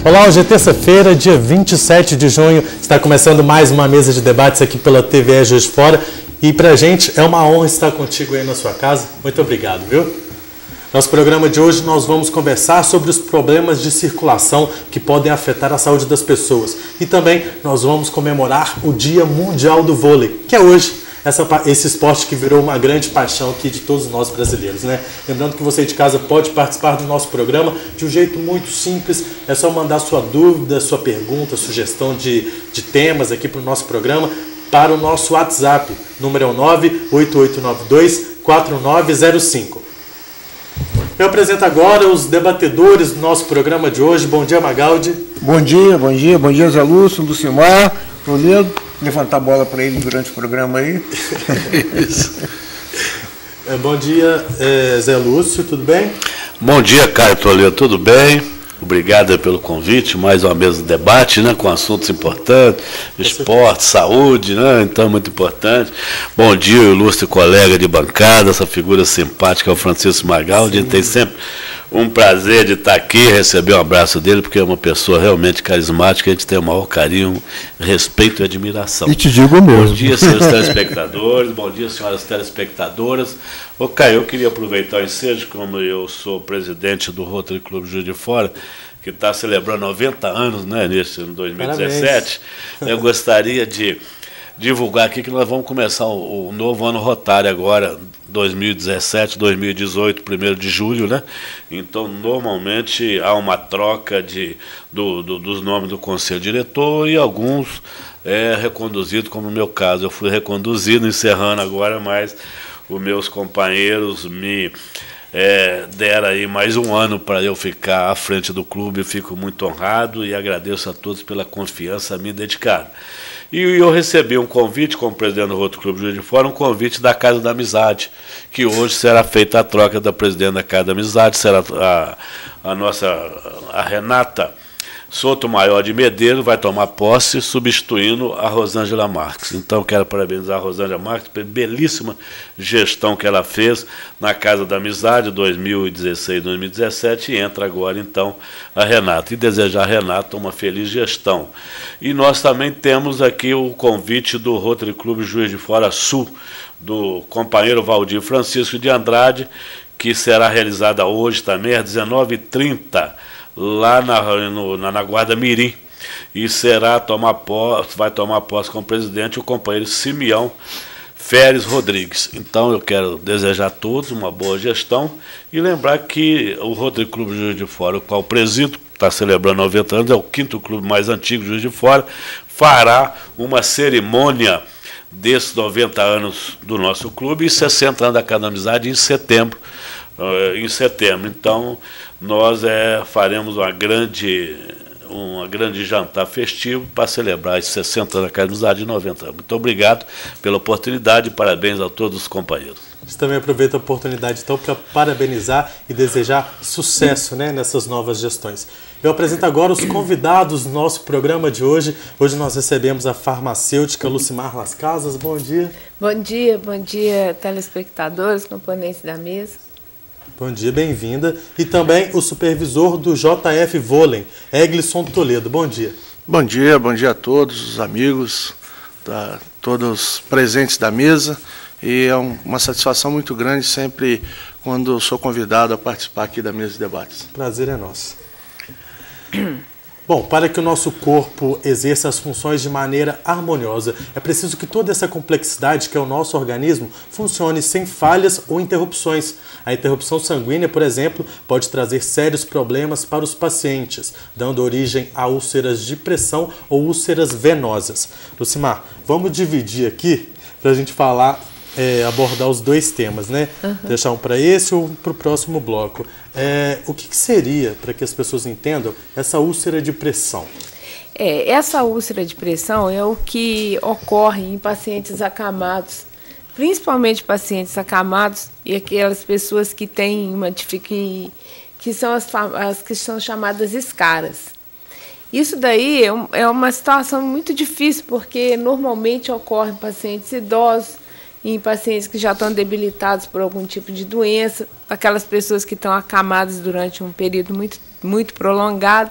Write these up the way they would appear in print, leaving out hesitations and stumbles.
Olá, hoje é terça-feira, dia 27 de junho, está começando mais uma mesa de debates aqui pela TVE Juiz de Fora e pra gente é uma honra estar contigo aí na sua casa. Muito obrigado, viu? Nosso programa de hoje nós vamos conversar sobre os problemas de circulação que podem afetar a saúde das pessoas e também nós vamos comemorar o Dia Mundial do Vôlei, que é hoje. Esse esporte que virou uma grande paixão aqui de todos nós brasileiros, né? Lembrando que você de casa pode participar do nosso programa de um jeito muito simples. É só mandar sua dúvida, sua pergunta, sugestão de temas aqui para o nosso programa para o nosso WhatsApp. Número é o 98892-4905. Eu apresento agora os debatedores do nosso programa de hoje. Bom dia, Magaldi. Bom dia, Zé Lúcio, Lucimar, Toledo. Levantar a bola para ele durante o programa aí. Isso. Bom dia, Zé Lúcio, tudo bem? Bom dia, Caio Toledo, tudo bem? Obrigado pelo convite, mais uma mesa de debate, né, com assuntos importantes, esporte, saúde, né, então muito importante. Bom dia, ilustre colega de bancada, essa figura simpática é o Francisco Magaldi. A gente tem sempre um prazer de estar aqui, receber um abraço dele, porque é uma pessoa realmente carismática, a gente tem o maior carinho, respeito e admiração. E te digo mesmo. Bom dia, senhores telespectadores, bom dia, senhoras telespectadoras. Ô, Caio, eu queria aproveitar o ensejo, como eu sou presidente do Rotary Clube Juiz de Fora, que está celebrando 90 anos, né, nesse ano 2017, parabéns. Eu gostaria de divulgar aqui que nós vamos começar o novo ano rotário agora, 2017, 2018, 1º de julho, né? Então, normalmente, há uma troca dos nomes do Conselho Diretor e alguns reconduzidos, como no meu caso. Eu fui reconduzido, encerrando agora, mas os meus companheiros me deram aí mais um ano para eu ficar à frente do clube. Eu fico muito honrado e agradeço a todos pela confiança a mim dedicada. E eu recebi um convite, como presidente do Rotary Clube Juiz de Fora, um convite da Casa da Amizade, que hoje será feita a troca da presidente da Casa da Amizade, será a Renata Sotomayor de Medeiros, vai tomar posse, substituindo a Rosângela Marques. Então, quero parabenizar a Rosângela Marques pela belíssima gestão que ela fez na Casa da Amizade, 2016, 2017, e entra agora, então, a Renata. E desejar a Renata uma feliz gestão. E nós também temos aqui o convite do Rotary Clube Juiz de Fora Sul, do companheiro Valdir Francisco de Andrade, que será realizada hoje também, às 19h30, lá na Guarda Mirim, e vai tomar posse como presidente o companheiro Simeão Férez Rodrigues. Então eu quero desejar a todos uma boa gestão e lembrar que o Rotary Clube Juiz de Fora, o qual presido, está celebrando 90 anos, é o 5º clube mais antigo de Juiz de Fora, fará uma cerimônia desses 90 anos do nosso clube e 60 anos da Casa da Amizade em setembro. Então, nós faremos uma grande jantar festivo para celebrar os 60 anos da Casa da Amizade e 90 anos. Muito obrigado pela oportunidade e parabéns a todos os companheiros. A gente também aproveita a oportunidade, então, para parabenizar e desejar sucesso, né, nessas novas gestões. Eu apresento agora os convidados do nosso programa de hoje. Hoje nós recebemos a farmacêutica Lucimar Las Casas. Bom dia. Bom dia, telespectadores, componentes da mesa. Bom dia, bem-vinda. E também o supervisor do JF Vôlei, Eglisson Toledo. Bom dia. Bom dia a todos os amigos, todos presentes da mesa. E é uma satisfação muito grande sempre quando sou convidado a participar aqui da mesa de debates. Prazer é nosso. Bom, para que o nosso corpo exerça as funções de maneira harmoniosa, é preciso que toda essa complexidade que é o nosso organismo funcione sem falhas ou interrupções. A interrupção sanguínea, por exemplo, pode trazer sérios problemas para os pacientes, dando origem a úlceras de pressão ou úlceras venosas. Lucimar, vamos dividir aqui para a gente abordar os dois temas, né? Uhum. Deixar um para esse ou para o próximo bloco. O que seria, para que as pessoas entendam, essa úlcera de pressão? Essa úlcera de pressão é o que ocorre em pacientes acamados, principalmente pacientes acamados e aquelas pessoas que têm que são as que são chamadas escaras. Isso daí é uma situação muito difícil, porque normalmente ocorre em pacientes idosos, em pacientes que já estão debilitados por algum tipo de doença, aquelas pessoas que estão acamadas durante um período muito, muito prolongado.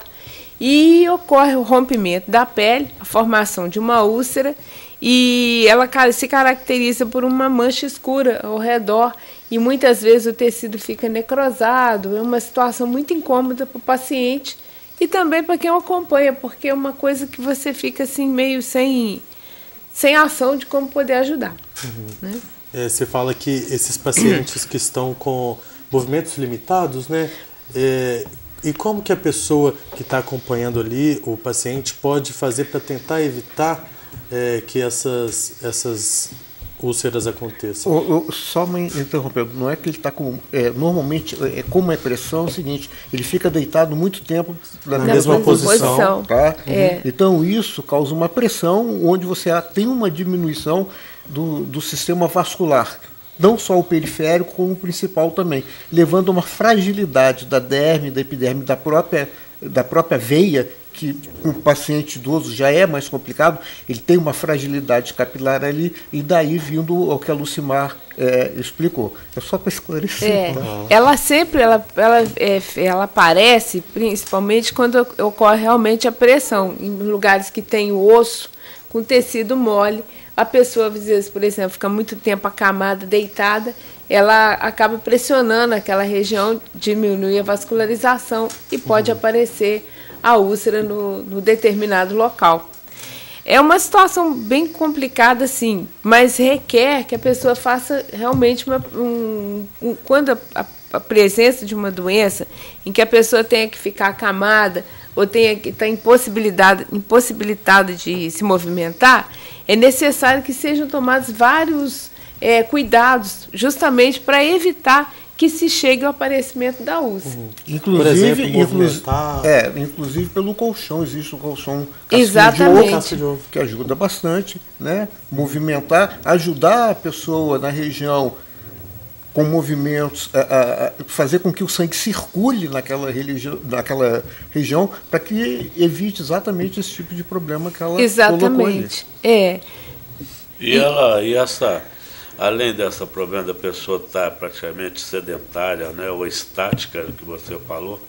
e ocorre o rompimento da pele, a formação de uma úlcera, e ela se caracteriza por uma mancha escura ao redor, e muitas vezes o tecido fica necrosado. É uma situação muito incômoda para o paciente e também para quem o acompanha, porque é uma coisa que você fica assim meio sem ação de como poder ajudar. Né? Você fala que esses pacientes que estão com movimentos limitados, né? E como que a pessoa que está acompanhando ali, o paciente, pode fazer para tentar evitar que essas úlceras aconteçam? Só me interrompendo, não é que ele está com... normalmente, como é pressão, é o seguinte, ele fica deitado muito tempo na mesma posição. Tá? Então, isso causa uma pressão onde você tem uma diminuição do sistema vascular. Não só o periférico, como o principal também, levando a uma fragilidade da derme, da epiderme, da própria veia, que um paciente idoso já é mais complicado, ele tem uma fragilidade capilar ali, e daí vindo ao que a Lucimar explicou. É só para esclarecer. Ela sempre ela aparece, principalmente quando ocorre realmente a pressão, em lugares que tem o osso com tecido mole. A pessoa, às vezes, por exemplo, fica muito tempo acamada, deitada, ela acaba pressionando aquela região, diminui a vascularização e pode aparecer a úlcera no determinado local. É uma situação bem complicada, sim, mas requer que a pessoa faça realmente quando a presença de uma doença em que a pessoa tenha que ficar acamada ou tenha que estar impossibilitada de se movimentar, é necessário que sejam tomados vários cuidados, justamente para evitar que se chegue ao aparecimento da úlcera. Inclusive pelo colchão, existe o colchão casca de ovo, que ajuda bastante, né? Movimentar, ajudar a pessoa na região com movimentos, fazer com que o sangue circule naquela região, para que evite exatamente esse tipo de problema que ela colocou ali. Além desse problema da pessoa estar praticamente sedentária, né, ou estática, que você falou,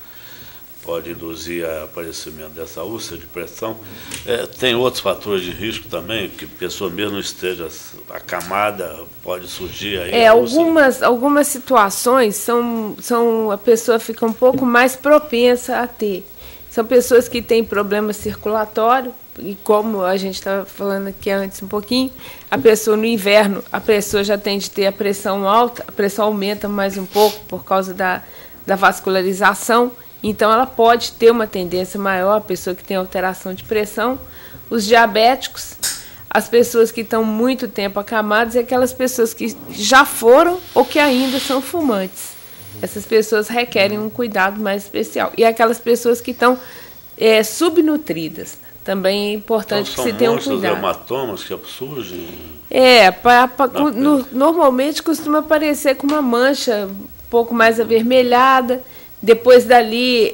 pode induzir o aparecimento dessa úlcera de pressão. Tem outros fatores de risco também, que a pessoa mesmo esteja acamada, pode surgir aí. Algumas situações a pessoa fica um pouco mais propensa a ter. São pessoas que têm problema circulatório, e como a gente estava falando aqui antes um pouquinho, a pessoa no inverno, a pessoa já tende a ter a pressão alta, a pressão aumenta mais um pouco por causa da vascularização, então ela pode ter uma tendência maior, a pessoa que tem alteração de pressão. Os diabéticos, as pessoas que estão muito tempo acamadas, e aquelas pessoas que já foram ou que ainda são fumantes. Essas pessoas requerem um cuidado mais especial. E aquelas pessoas que estão subnutridas. Também é importante que se tenha um cuidado. São hematomas que surgem? Normalmente costuma aparecer com uma mancha um pouco mais avermelhada. Depois dali,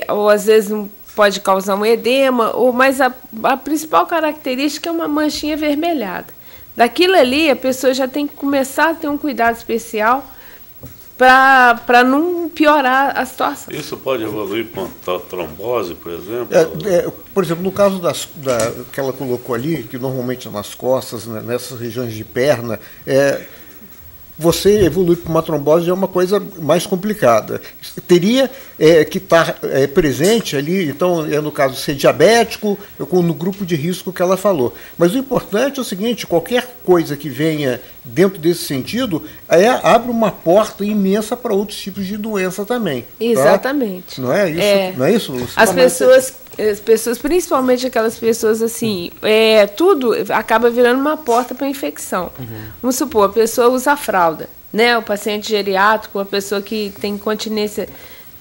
ou às vezes pode causar um edema, mas a principal característica é uma manchinha avermelhada. Daquilo ali, a pessoa já tem que começar a ter um cuidado especial para não piorar a situação. Isso pode evoluir com trombose, por exemplo? Por exemplo, no caso que ela colocou ali, que normalmente é nas costas, né, nessas regiões de perna, você evoluir para uma trombose é uma coisa mais complicada. Teria que estar presente ali, então, no caso, ser diabético, no grupo de risco que ela falou. Mas o importante é o seguinte, qualquer coisa que venha dentro desse sentido, abre uma porta imensa para outros tipos de doença também. Exatamente. Tá? Não é isso? Não é isso, Lúcia? As pessoas, principalmente aquelas pessoas assim, tudo acaba virando uma porta para infecção. Vamos supor, a pessoa usa fralda, né? O paciente geriátrico, a pessoa que tem incontinência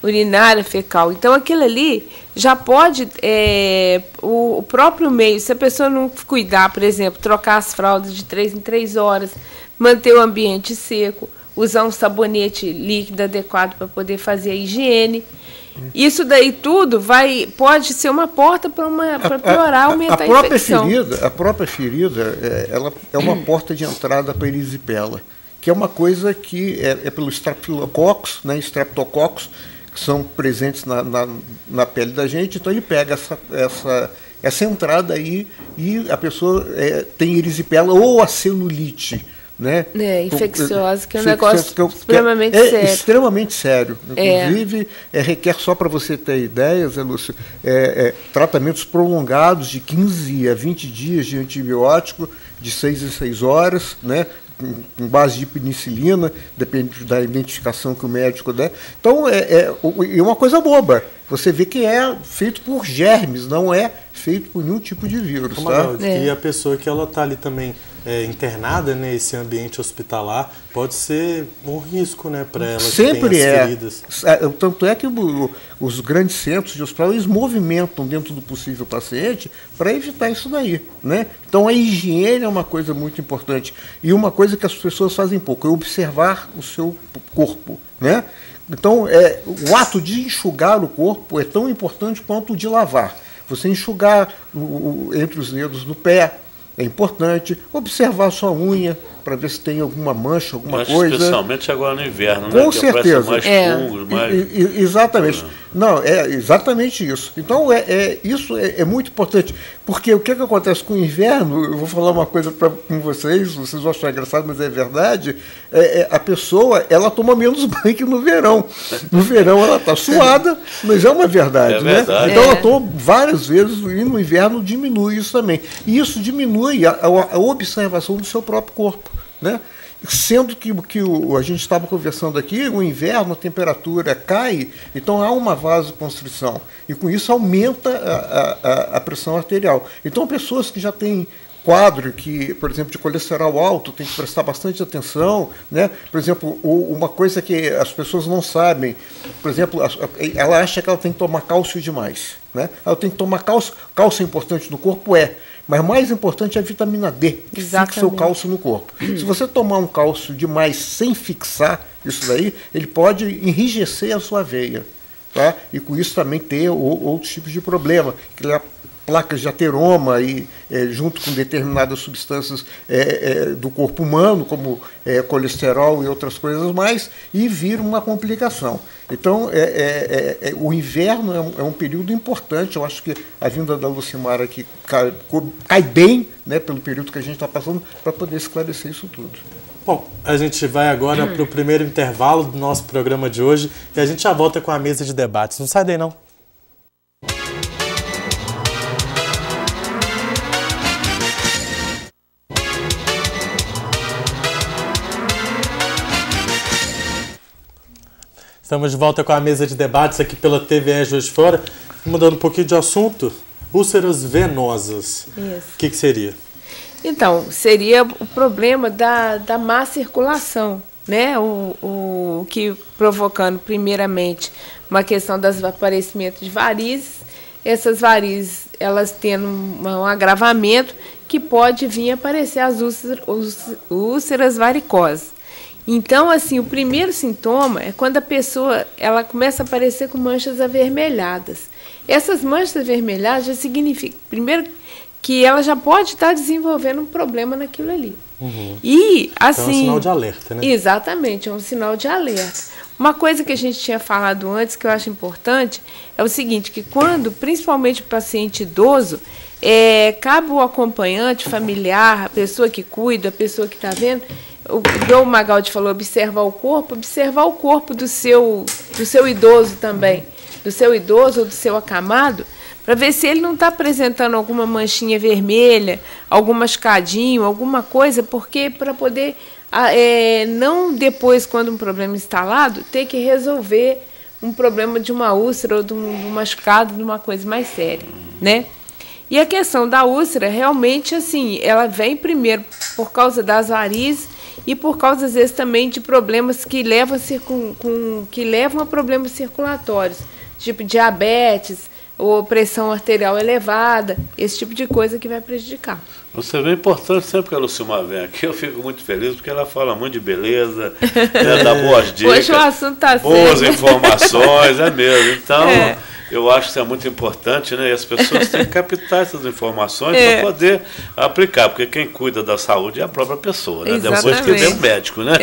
urinária, fecal. Então, aquilo ali já pode, o próprio meio, se a pessoa não cuidar, por exemplo, trocar as fraldas de 3 em 3 horas, manter o ambiente seco, usar um sabonete líquido adequado para poder fazer a higiene. Isso daí tudo pode ser uma porta para piorar, aumentar a infecção. A própria ferida, ela é uma porta de entrada para a erisipela, que é uma coisa que é pelo Streptococcus, né, Streptococcus, que são presentes na pele da gente, então ele pega essa entrada aí e a pessoa tem erisipela ou a celulite, né? Infecciosa, que é um negócio extremamente sério. Extremamente sério. Inclusive, requer, só para você ter ideia, Zé Lúcio, tratamentos prolongados de 15 a 20 dias de antibiótico, de 6 em 6 horas, né? Com base de penicilina, depende da identificação que o médico der. Então, é uma coisa boba. Você vê que é feito por germes, não é feito por nenhum tipo de vírus. E a pessoa que ela está ali também internada nesse ambiente hospitalar, pode ser um risco, né, para ela. Sempre tanto é que os grandes centros de hospital, eles movimentam dentro do possível paciente para evitar isso daí, né? Então a higiene é uma coisa muito importante. E uma coisa que as pessoas fazem pouco, é observar o seu corpo, né? Então, o ato de enxugar o corpo é tão importante quanto o de lavar. Você enxugar entre os dedos do pé é importante. Observar a sua unha para ver se tem alguma mancha, alguma coisa. Especialmente agora no inverno, com certeza. Mais fungos, exatamente. Não, é exatamente isso. Então, isso é muito importante. Porque o que acontece com o inverno, eu vou falar uma coisa com vocês vão achar engraçado, mas é verdade, a pessoa, ela toma menos banho que no verão. No verão ela está suada, mas é uma verdade, né? Verdade. Então ela toma várias vezes e no inverno diminui isso também. E isso diminui a observação do seu próprio corpo, né? Sendo que a gente estava conversando aqui, o inverno a temperatura cai, então há uma vasoconstrição, e com isso aumenta a pressão arterial. Então pessoas que já têm quadro, por exemplo, de colesterol alto, tem que prestar bastante atenção, né? Por exemplo, uma coisa que as pessoas não sabem, por exemplo, ela acha que ela tem que tomar cálcio demais, né? Ela tem que tomar cálcio é importante no corpo, mas mais importante é a vitamina D, que fixa o cálcio no corpo. Se você tomar um cálcio demais sem fixar isso daí, ele pode enrijecer a sua veia, tá? E com isso também ter outros tipos de problema, que é placas de ateroma e junto com determinadas substâncias do corpo humano, como colesterol e outras coisas mais, e vira uma complicação. Então, o inverno é um período importante. Eu acho que a vinda da Lucimara aqui cai bem, né, pelo período que a gente está passando, para poder esclarecer isso tudo. Bom, a gente vai agora para o primeiro intervalo do nosso programa de hoje e a gente já volta com a mesa de debates. Não sai daí, não. Estamos de volta com a mesa de debates aqui pela TVE Juiz de Fora. Mudando um pouquinho de assunto, úlceras venosas. Isso. O que seria? Então, seria o problema da má circulação, né? O que provocando, primeiramente, uma questão do aparecimento de varizes. Essas varizes, elas tendo um agravamento que pode vir a aparecer as úlceras varicosas. Então, assim, o primeiro sintoma é quando a pessoa ela começa a aparecer com manchas avermelhadas. Essas manchas avermelhadas já significa, primeiro, que ela já pode estar desenvolvendo um problema naquilo ali. Uhum. E, assim, então é um sinal de alerta, né? Exatamente, é um sinal de alerta. Uma coisa que a gente tinha falado antes, que eu acho importante, é o seguinte, que quando, principalmente o paciente idoso, cabe o acompanhante familiar, a pessoa que cuida, a pessoa que está vendo, o Magaldi falou, observar o corpo do seu idoso também, do seu idoso ou do seu acamado, para ver se ele não está apresentando alguma manchinha vermelha, algum machucadinho, alguma coisa, porque para poder, não depois, quando um problema instalado, ter que resolver um problema de uma úlcera ou de um machucado, de uma coisa mais séria, né? E a questão da úlcera, realmente, assim, ela vem primeiro por causa das varizes, e por causa, às vezes, também de problemas que levam a problemas circulatórios, tipo diabetes ou pressão arterial elevada, esse tipo de coisa que vai prejudicar. Você vê importante, sempre que a Lucimara vem aqui, eu fico muito feliz, porque ela fala muito de beleza, dá boas dicas, hoje o assunto tá boas informações, é mesmo. Então, Eu acho que isso é muito importante, né? E as pessoas têm que captar essas informações para poder aplicar, porque quem cuida da saúde é a própria pessoa, né? Depois que vem o médico, né?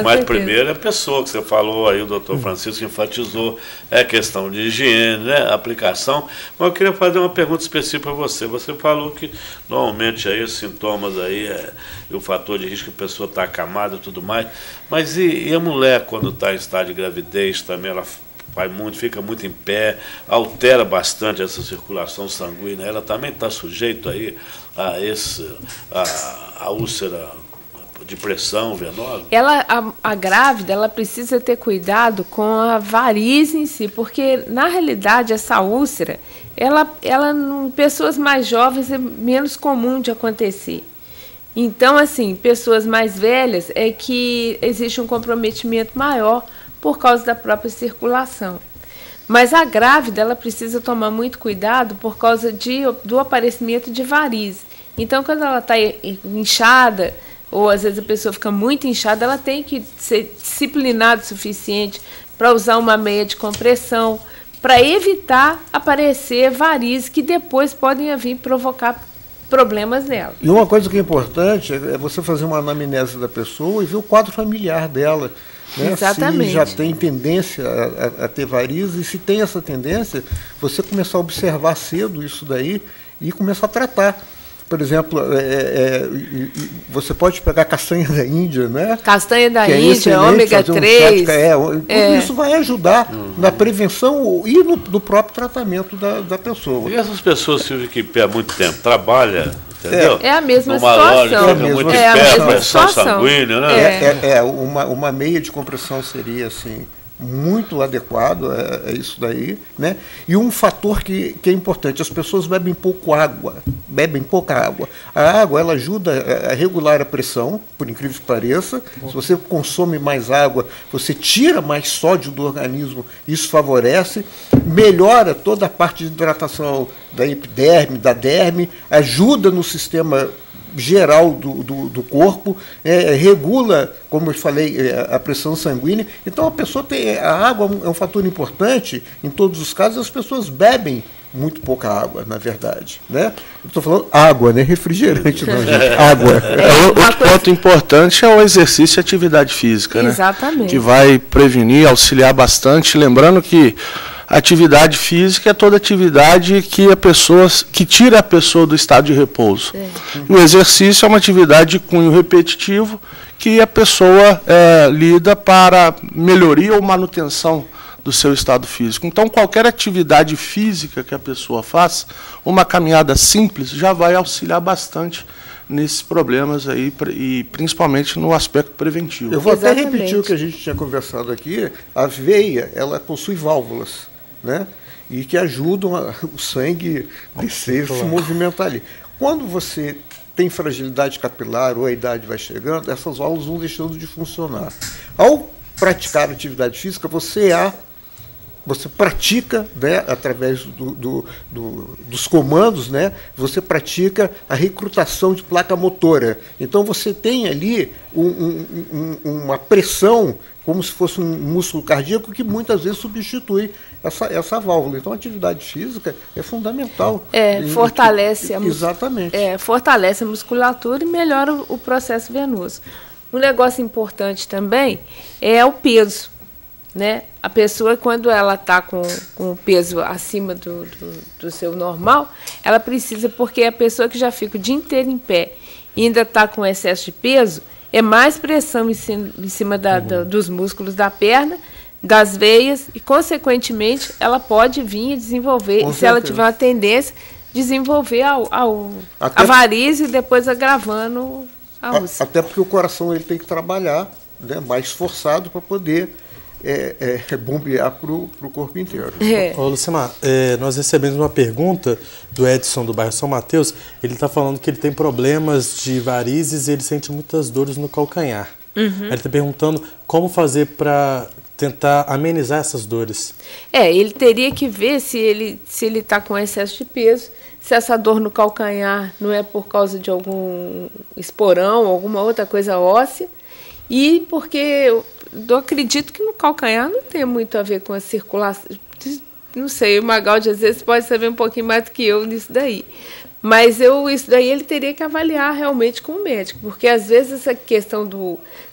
Mas primeiro é a pessoa, que você falou aí, o doutor Francisco enfatizou, é questão de higiene, né? Aplicação. Mas eu queria fazer uma pergunta específica para você. Você falou que normalmente aí os sintomas aí, o fator de risco que a pessoa está acamada e tudo mais, mas e a mulher quando está em estado de gravidez também, ela fica muito em pé, altera bastante essa circulação sanguínea, ela também está sujeita aí a úlcera de pressão venosa? A grávida, ela precisa ter cuidado com a varize em si, porque na realidade essa úlcera, ela em pessoas mais jovens é menos comum de acontecer. Então, assim, pessoas mais velhas é que existe um comprometimento maior por causa da própria circulação. Mas a grávida, ela precisa tomar muito cuidado por causa do aparecimento de varizes. Então, quando ela está inchada, ou às vezes a pessoa fica muito inchada, ela tem que ser disciplinada o suficiente para usar uma meia de compressão, para evitar aparecer varizes que depois podem vir provocar problemas nela. E uma coisa que é importante é você fazer uma anamnese da pessoa e ver o quadro familiar dela. Né? Exatamente. Se já tem tendência a ter varizes, e se tem essa tendência, você começar a observar cedo isso daí e começar a tratar. Por exemplo, você pode pegar castanha da Índia, né? Castanha da Índia, ômega 3. Tudo isso vai ajudar na prevenção e no próprio tratamento da pessoa. E essas pessoas que ficam em pé há muito tempo, trabalham, entendeu? É a mesma situação. Muito em pé, pressão sanguínea, né? Uma meia de compressão seria assim muito adequado, é isso daí, né? E um fator que é importante, as pessoas bebem pouca água. A água, ela ajuda a regular a pressão, por incrível que pareça. Se você consome mais água, você tira mais sódio do organismo, isso favorece, melhora toda a parte de hidratação da epiderme, da derme, ajuda no sistema geral do corpo, regula, como eu falei, a pressão sanguínea. Então a água é um fator importante em todos os casos. As pessoas bebem muito pouca água, na verdade, né? Eu estou falando água, né? Refrigerante, não, gente. Água. Outro ponto importante é o exercício e atividade física, né? Exatamente. Que vai prevenir, auxiliar bastante. Lembrando que a atividade física é toda atividade que tira a pessoa do estado de repouso. O exercício é uma atividade de cunho repetitivo que a pessoa lida para melhoria ou manutenção do seu estado físico. Então, qualquer atividade física que a pessoa faça, uma caminhada simples, já vai auxiliar bastante nesses problemas aí, e principalmente no aspecto preventivo. Eu vou até repetir o que a gente tinha conversado aqui. A veia, ela possui válvulas, né? E que ajudam o sangue descer, se movimentar ali. Quando você tem fragilidade capilar ou a idade vai chegando, essas válvulas vão deixando de funcionar. Ao praticar atividade física, você pratica, né, através dos comandos, né, você pratica a recrutação de placa motora. Então você tem ali uma pressão, como se fosse um músculo cardíaco, que muitas vezes substitui essa válvula. Então a atividade física é fundamental. Fortalece exatamente. Fortalece a musculatura e melhora o processo venoso. Um negócio importante também é o peso. Né? A pessoa, quando ela está com o peso acima do seu normal, ela precisa, porque a pessoa que já fica o dia inteiro em pé e ainda está com excesso de peso, é mais pressão em cima dos músculos da perna, das veias, e, consequentemente, ela pode vir a desenvolver, se ela tiver uma tendência, desenvolver a varize e depois agravando a úlcera. Até porque o coração ele tem que trabalhar, né, mais forçado para poder bombear para o corpo inteiro. Ô, Lucimar, nós recebemos uma pergunta do Edson, do bairro São Mateus. Ele está falando que ele tem problemas de varizes e ele sente muitas dores no calcanhar. Ele está perguntando como fazer para tentar amenizar essas dores. Ele teria que ver se ele está com excesso de peso, se essa dor no calcanhar não é por causa de algum esporão ou alguma outra coisa óssea, e porque eu acredito que no calcanhar não tem muito a ver com a circulação, não sei, o Magaldi às vezes pode saber um pouquinho mais do que eu nisso daí. Mas isso daí ele teria que avaliar realmente com o médico, porque às vezes essa questão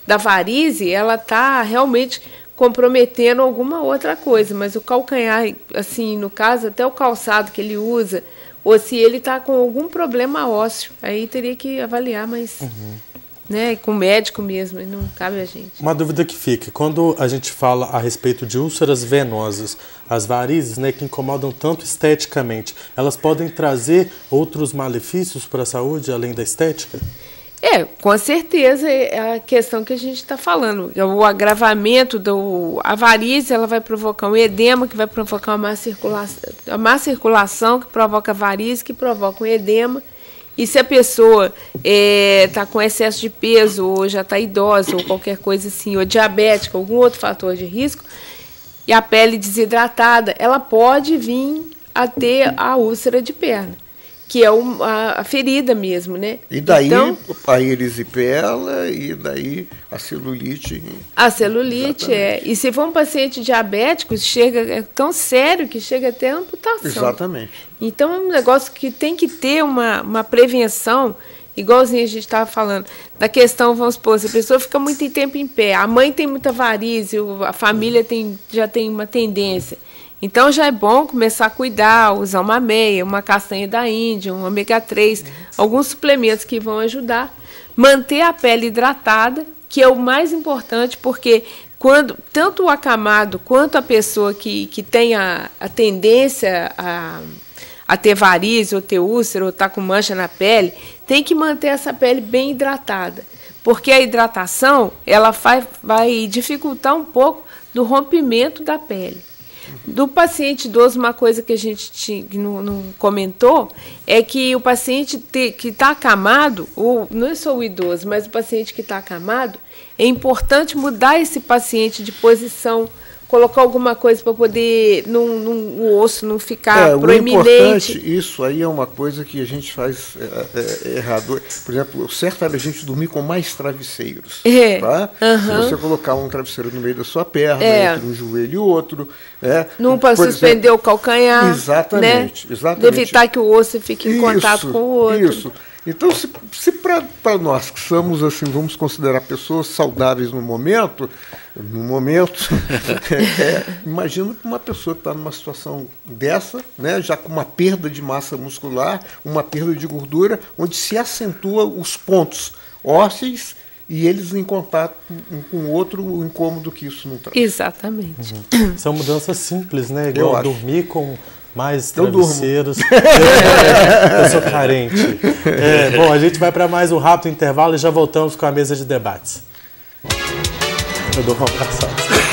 da varize, ela está realmente comprometendo alguma outra coisa, mas o calcanhar, assim, no caso, até o calçado que ele usa, ou se ele está com algum problema ósseo, aí teria que avaliar, mas né, com o médico mesmo, não cabe a gente. Uma dúvida que fica, quando a gente fala a respeito de úlceras venosas, as varizes, né, que incomodam tanto esteticamente, elas podem trazer outros malefícios para a saúde, além da estética? Com certeza é a questão que a gente está falando. O agravamento a varize, ela vai provocar um edema, que vai provocar uma má circulação, que provoca varize, que provoca um edema. E se a pessoa está com excesso de peso, ou já está idosa, ou qualquer coisa assim, ou diabética, algum outro fator de risco, e a pele desidratada, ela pode vir a ter a úlcera de perna, que é a ferida mesmo, né? E daí então, a erisipela e daí a celulite. A celulite, E se for um paciente diabético, é tão sério que chega até a amputação. Exatamente. Então é um negócio que tem que ter uma prevenção, igualzinho a gente estava falando, da questão, vamos supor, se a pessoa fica muito tempo em pé, a mãe tem muita varize, a família já tem uma tendência. Então já é bom começar a cuidar, usar uma meia, uma castanha da Índia, um ômega 3, alguns suplementos que vão ajudar. Manter a pele hidratada, que é o mais importante, porque quando tanto o acamado quanto a pessoa que tem a tendência a ter varize, ou ter úlcera, ou estar com mancha na pele, tem que manter essa pele bem hidratada. Porque a hidratação ela vai dificultar um pouco do rompimento da pele. Do paciente idoso, uma coisa que a gente não comentou é que o paciente que está acamado, ou não é só o idoso, mas o paciente que está acamado, é importante mudar esse paciente de posição, colocar alguma coisa para poder o osso não ficar proeminente. O importante, isso aí é uma coisa que a gente faz errado. Por exemplo, o certo era a gente dormir com mais travesseiros. Tá? Se você colocar um travesseiro no meio da sua perna, entre um joelho e outro. Não para suspender o calcanhar. Exatamente, né? exatamente. Evitar que o osso fique em contato com o outro. Isso. Então, se para nós que somos, assim, vamos considerar pessoas saudáveis no momento, imagina que uma pessoa que está numa situação dessa, né, já com uma perda de massa muscular, uma perda de gordura, onde se acentua os pontos ósseos e eles em contato com o outro, o incômodo que isso não traz. Exatamente. São mudanças simples, né? Igual dormir com mais travesseiros. Eu sou carente. Bom, a gente vai para mais um rápido intervalo e já voltamos com a mesa de debates. Eu dou uma passada.